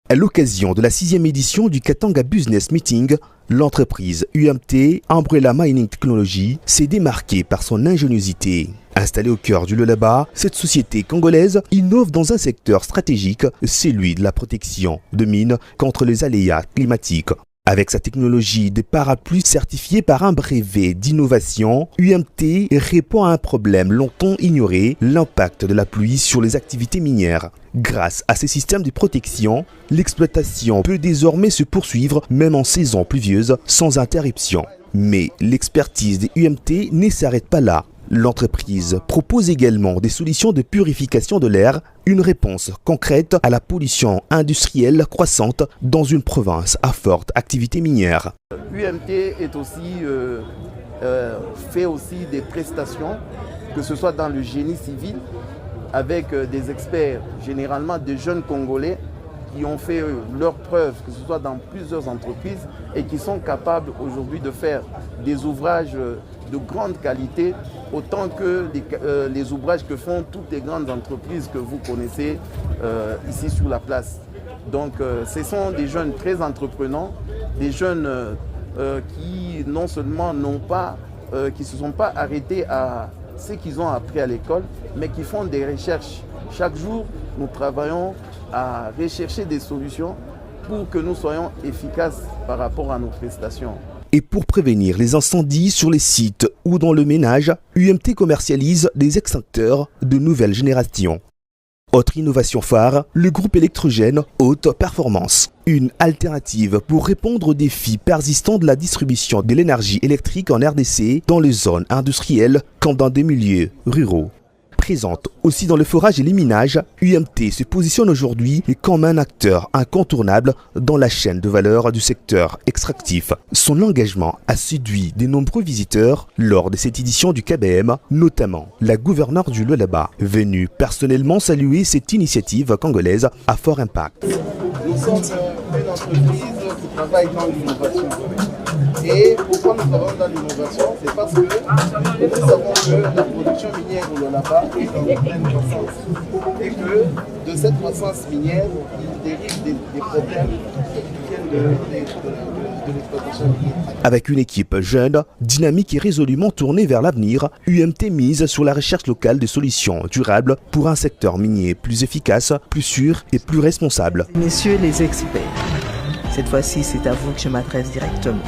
À l'occasion de la 6e édition du Katanga Business Meeting, l'entreprise UMT Umbrella Mining Technology s'est démarquée par son ingéniosité. Installée au cœur du Lualaba, cette société congolaise innove dans un secteur stratégique, celui de la protection de mines contre les aléas climatiques. Avec sa technologie de parapluie certifiée par un brevet d'innovation, UMT répond à un problème longtemps ignoré, l'impact de la pluie sur les activités minières. Grâce à ces systèmes de protection, l'exploitation peut désormais se poursuivre même en saison pluvieuse sans interruption. Mais l'expertise des UMT ne s'arrête pas là. L'entreprise propose également des solutions de purification de l'air, une réponse concrète à la pollution industrielle croissante dans une province à forte activité minière. UMT est aussi, fait aussi des prestations, que ce soit dans le génie civil, avec des experts, généralement des jeunes Congolais, qui ont fait leurs preuves, que ce soit dans plusieurs entreprises, et qui sont capables aujourd'hui de faire des ouvrages de grande qualité, autant que les ouvrages que font toutes les grandes entreprises que vous connaissez ici sur la place. Donc ce sont des jeunes très entreprenants, des jeunes qui non seulement qui ne se sont pas arrêtés à ce qu'ils ont appris à l'école, mais qui font des recherches. Chaque jour, nous travaillons à rechercher des solutions pour que nous soyons efficaces par rapport à nos prestations. Et pour prévenir les incendies sur les sites ou dans le ménage, UMT commercialise des extincteurs de nouvelle génération. Autre innovation phare, le groupe électrogène haute performance. Une alternative pour répondre aux défis persistants de la distribution de l'énergie électrique en RDC dans les zones industrielles comme dans des milieux ruraux. Présente aussi dans le forage et les minages, UMT se positionne aujourd'hui comme un acteur incontournable dans la chaîne de valeur du secteur extractif. Son engagement a séduit de nombreux visiteurs lors de cette édition du KBM, notamment la gouverneure du Lualaba, venue personnellement saluer cette initiative congolaise à fort impact. Nous sommes une entreprise qui travaille dans l'innovation. Et pourquoi nous travaillons dans l'innovation? C'est parce que nous savons que la production minière au Lualaba est en pleine croissance. Et que de cette croissance minière, il dérive des problèmes qui viennent de l'exploitation minière. Avec une équipe jeune, dynamique et résolument tournée vers l'avenir, UMT mise sur la recherche locale de solutions durables pour un secteur minier plus efficace, plus sûr et plus responsable. Messieurs les experts, cette fois-ci c'est à vous que je m'adresse directement.